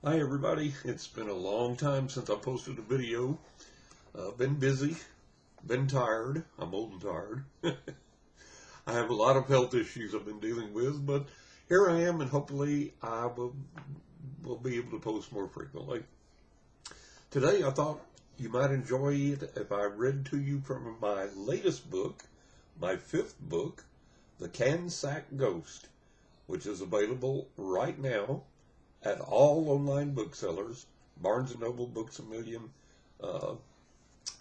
Hi everybody, it's been a long time since I posted a video. Been busy, been tired, I'm old and tired. I have a lot of health issues I've been dealing with, but here I am and hopefully I will be able to post more frequently. Today I thought you might enjoy it if I read to you from my latest book, my 5th book, The Namesake Ghost, which is available right now at all online booksellers, Barnes & Noble, Books A Million,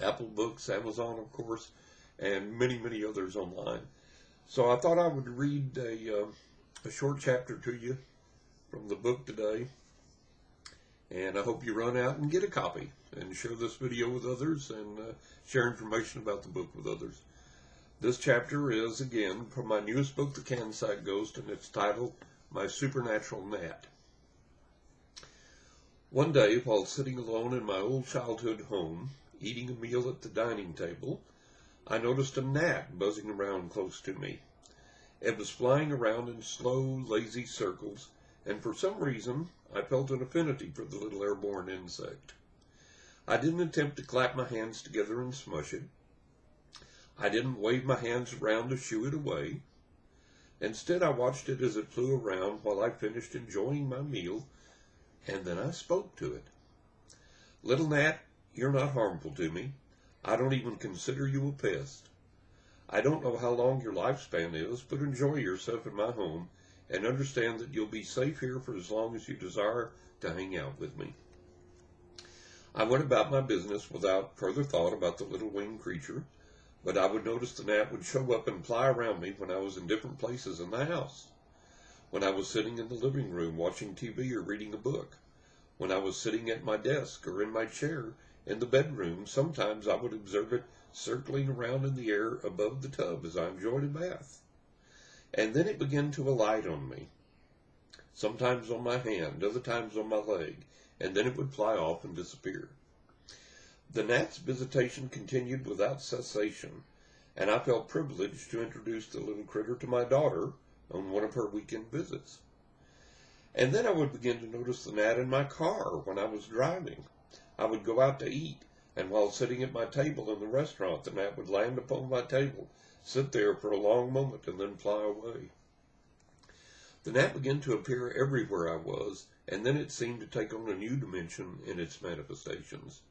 Apple Books, Amazon, of course, and many, many others online. So I thought I would read a short chapter to you from the book today, and I hope you run out and get a copy and share this video with others and share information about the book with others. This chapter is, again, from my newest book, The Namesake Ghost, and it's titled, My Supernatural Gnat. One day, while sitting alone in my old childhood home, eating a meal at the dining table, I noticed a gnat buzzing around close to me. It was flying around in slow, lazy circles, and for some reason, I felt an affinity for the little airborne insect. I didn't attempt to clap my hands together and smush it. I didn't wave my hands around to shoo it away. Instead, I watched it as it flew around while I finished enjoying my meal, and then I spoke to it. Little gnat, you're not harmful to me. I don't even consider you a pest. I don't know how long your lifespan is, but enjoy yourself in my home and understand that you'll be safe here for as long as you desire to hang out with me. I went about my business without further thought about the little winged creature, but I would notice the gnat would show up and fly around me when I was in different places in the house. When I was sitting in the living room watching TV or reading a book, when I was sitting at my desk or in my chair in the bedroom, sometimes I would observe it circling around in the air above the tub as I enjoyed a bath. And then it began to alight on me, sometimes on my hand, other times on my leg, and then it would fly off and disappear. The gnat's visitation continued without cessation, and I felt privileged to introduce the little critter to my daughter on one of her weekend visits. And then I would begin to notice the gnat in my car when I was driving. I would go out to eat, and while sitting at my table in the restaurant, the gnat would land upon my table, sit there for a long moment, and then fly away. The gnat began to appear everywhere I was, and then it seemed to take on a new dimension in its manifestations.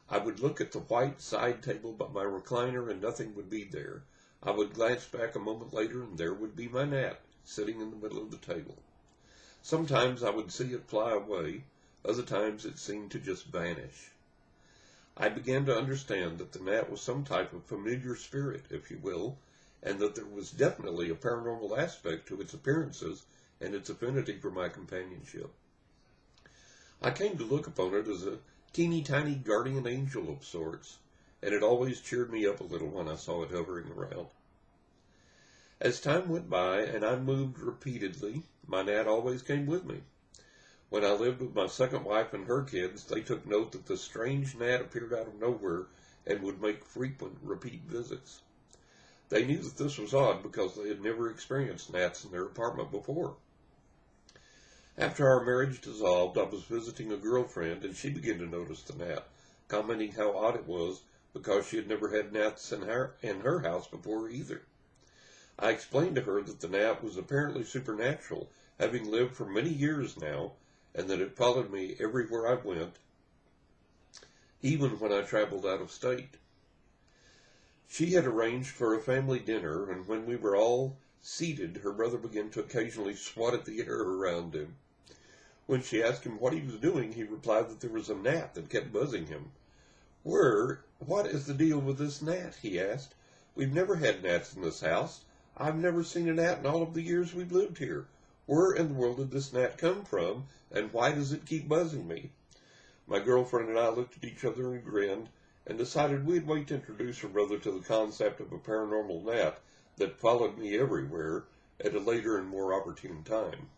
I would look at the white side table by my recliner, and nothing would be there. I would glance back a moment later, and there would be my gnat, sitting in the middle of the table. Sometimes I would see it fly away, other times it seemed to just vanish. I began to understand that the gnat was some type of familiar spirit, if you will, and that there was definitely a paranormal aspect to its appearances and its affinity for my companionship. I came to look upon it as a teeny tiny guardian angel of sorts, and it always cheered me up a little when I saw it hovering around. As time went by and I moved repeatedly, my gnat always came with me. When I lived with my second wife and her kids, they took note that the strange gnat appeared out of nowhere and would make frequent repeat visits. They knew that this was odd because they had never experienced gnats in their apartment before. After our marriage dissolved, I was visiting a girlfriend and she began to notice the gnat, commenting how odd it was because she had never had gnats in her house before either. I explained to her that the gnat was apparently supernatural, having lived for many years now, and that it followed me everywhere I went, even when I traveled out of state. She had arranged for a family dinner, and when we were all seated, her brother began to occasionally swat at the air around him. When she asked him what he was doing, he replied that there was a gnat that kept buzzing him. What is the deal with this gnat?" he asked. "We've never had gnats in this house. I've never seen a gnat in all of the years we've lived here. Where in the world did this gnat come from, and why does it keep buzzing me?" My girlfriend and I looked at each other and grinned, and decided we'd wait to introduce her brother to the concept of a paranormal gnat that followed me everywhere at a later and more opportune time.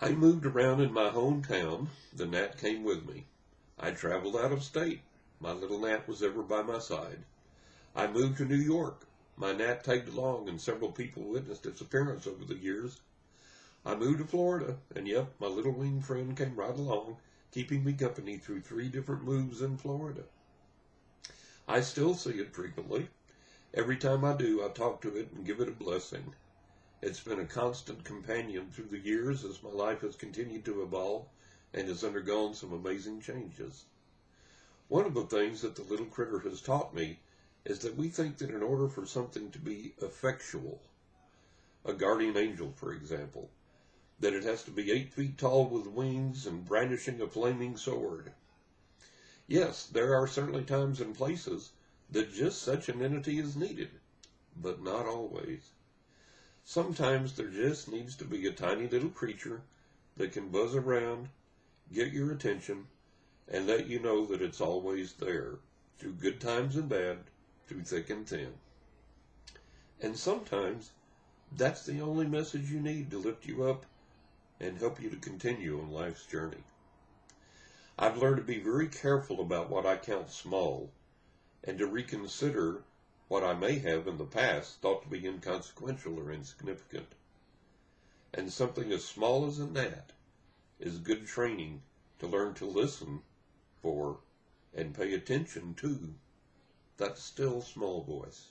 I moved around in my hometown. The gnat came with me. I traveled out of state. My little gnat was ever by my side. I moved to New York. My gnat tagged along, and several people witnessed its appearance over the years. I moved to Florida, and yep, my little wing friend came right along, keeping me company through 3 different moves in Florida. I still see it frequently. Every time I do, I talk to it and give it a blessing. It's been a constant companion through the years as my life has continued to evolve and has undergone some amazing changes. One of the things that the little critter has taught me is that we think that in order for something to be effectual, a guardian angel, for example, that it has to be 8 feet tall with wings and brandishing a flaming sword. Yes, there are certainly times and places that just such an entity is needed, but not always. Sometimes there just needs to be a tiny little creature that can buzz around, get your attention, and let you know that it's always there, through good times and bad, through thick and thin. And sometimes that's the only message you need to lift you up and help you to continue on life's journey. I've learned to be very careful about what I count small and to reconsider what I may have in the past thought to be inconsequential or insignificant. And something as small as a gnat is good training to learn to listen for and pay attention to that still small voice.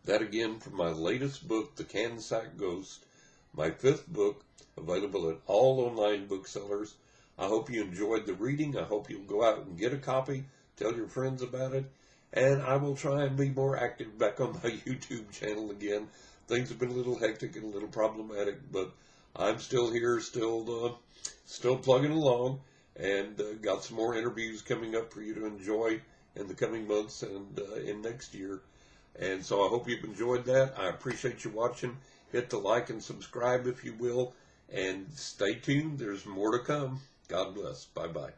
That again from my latest book, The Namesake Ghost, my 5th book, available at all online booksellers. I hope you enjoyed the reading. I hope you'll go out and get a copy, tell your friends about it, and I will try and be more active back on my YouTube channel again. Things have been a little hectic and a little problematic, but I'm still here, still plugging along, and got some more interviews coming up for you to enjoy in the coming months and in next year. And so I hope you've enjoyed that. I appreciate you watching. Hit the like and subscribe if you will, and stay tuned. There's more to come. God bless. Bye-bye.